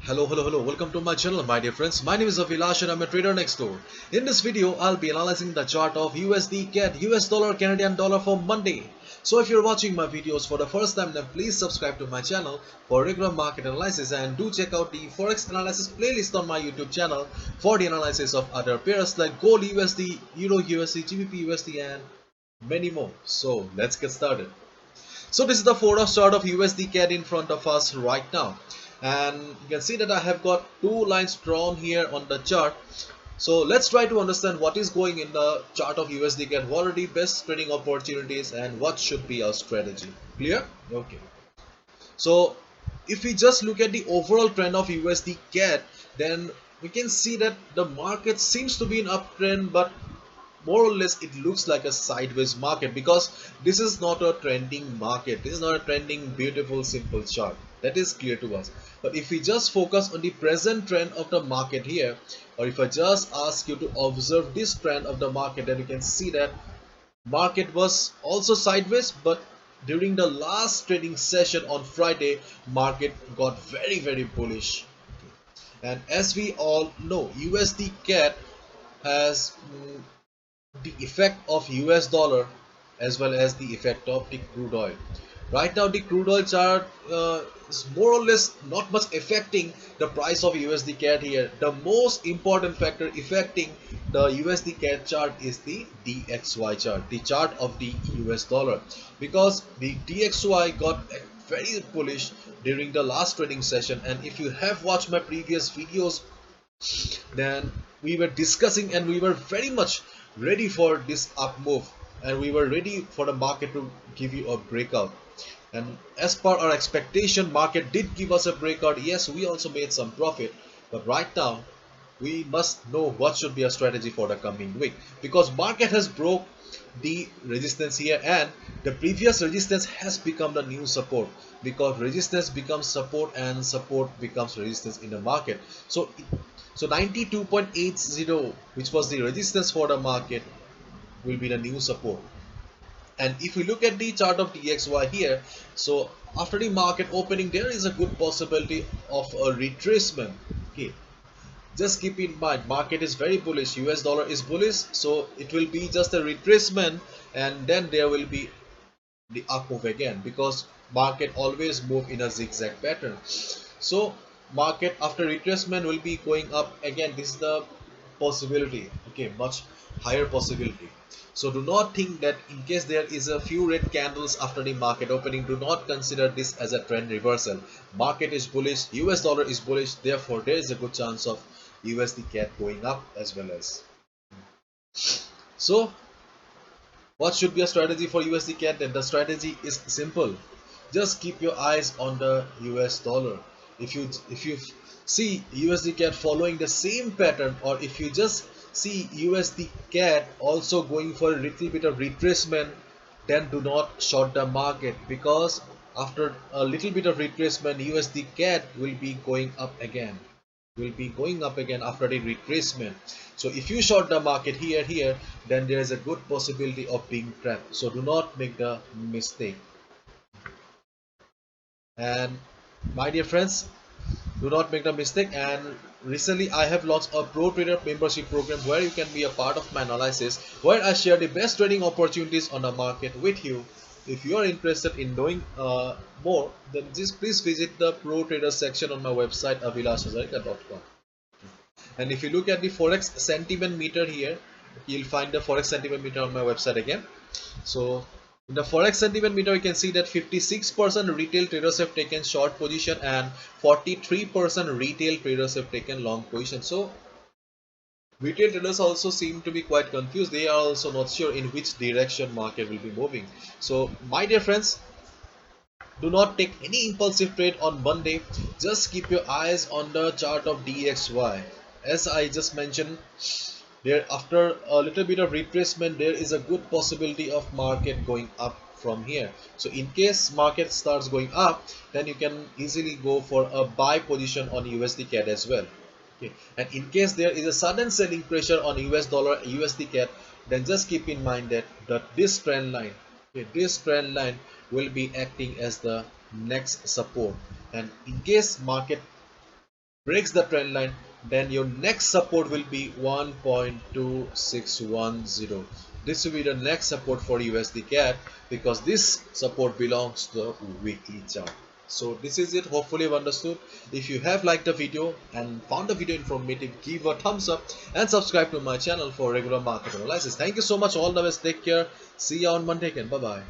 Hello. Welcome to my channel, my dear friends. My name is Avilash and I'm a trader next door. In this video, I'll be analyzing the chart of USD CAD, US dollar, Canadian dollar for Monday. So if you're watching my videos for the first time, then please subscribe to my channel for regular market analysis and do check out the Forex analysis playlist on my YouTube channel for the analysis of other pairs like Gold USD, Euro USD, GBP USD and many more. So let's get started. So this is the 4-hour chart of USD CAD in front of us right now, and you can see that I have got two lines drawn here on the chart. So let's try to understand what is going in the chart of USD CAD. What are the best trading opportunities and what should be our strategy? Clear? Okay. So if we just look at the overall trend of USD CAD, then we can see that the market seems to be in uptrend, but more or less it looks like a sideways market because this is not a trending market. This is not a trending beautiful simple chart. That is clear to us. But if we just focus on the present trend of the market here, or if I just ask you to observe this trend of the market, then you can see that market was also sideways, but during the last trading session on Friday, market got very bullish. And as we all know, USD CAD has the effect of US dollar as well as the effect of the crude oil. Right now the crude oil chart is more or less not much affecting the price of USD CAD here. The most important factor affecting the USD CAD chart is the DXY chart, the chart of the US dollar, because the DXY got very bullish during the last trading session. And if you have watched my previous videos, then we were discussing and we were very much ready for this up move, and we were ready for the market to give you a breakout. And as per our expectation, market did give us a breakout. Yes, we also made some profit, but right now we must know what should be a strategy for the coming week, because market has broke the resistance here and the previous resistance has become the new support, because resistance becomes support and support becomes resistance in the market. So 92.80, which was the resistance for the market, will be the new support. And if we look at the chart of DXY here, so after the market opening, there is a good possibility of a retracement. Okay, just keep in mind, market is very bullish, US dollar is bullish, so it will be just a retracement and then there will be the up move again, because market always move in a zigzag pattern. So market after retracement will be going up again. This is the possibility, okay, much higher possibility. So do not think that in case there is a few red candles after the market opening, do not consider this as a trend reversal. Market is bullish, US dollar is bullish, therefore there is a good chance of USD CAD going up as well as. So what should be a strategy for USD CAD? Then the strategy is simple. Just keep your eyes on the US dollar. If you see USD CAD following the same pattern, or if you just see USD CAD also going for a little bit of retracement, then do not short the market, because after a little bit of retracement, USD CAD will be going up again, after the retracement. So if you short the market here, then there is a good possibility of being trapped. So do not make the mistake. And my dear friends, do not make the mistake. And recently I have launched a pro trader membership program where you can be a part of my analysis, where I share the best trading opportunities on the market with you. If you are interested in knowing more, then just please visit the pro trader section on my website avilashazarika.com. And if you look at the Forex sentiment meter here, you'll find the Forex sentiment meter on my website again. So in the Forex sentiment meter, you can see that 56% retail traders have taken short position and 43% retail traders have taken long position. So retail traders also seem to be quite confused. They are also not sure in which direction market will be moving. So my dear friends, do not take any impulsive trade on Monday. Just keep your eyes on the chart of DXY. As I just mentioned, there after a little bit of retracement, there is a good possibility of market going up from here. So in case market starts going up, then you can easily go for a buy position on USD CAD as well. Okay. And in case there is a sudden selling pressure on US dollar, USD CAD, then just keep in mind that this trend line, okay, this trend line will be acting as the next support. And in case market breaks the trend line, then your next support will be 1.2610. This will be the next support for USD CAD because this support belongs to the weekly chart. So this is it. Hopefully you've understood. If you have liked the video and found the video informative, give a thumbs up and subscribe to my channel for regular market analysis. Thank you so much. All the best. Take care. See you on Monday again. Bye bye.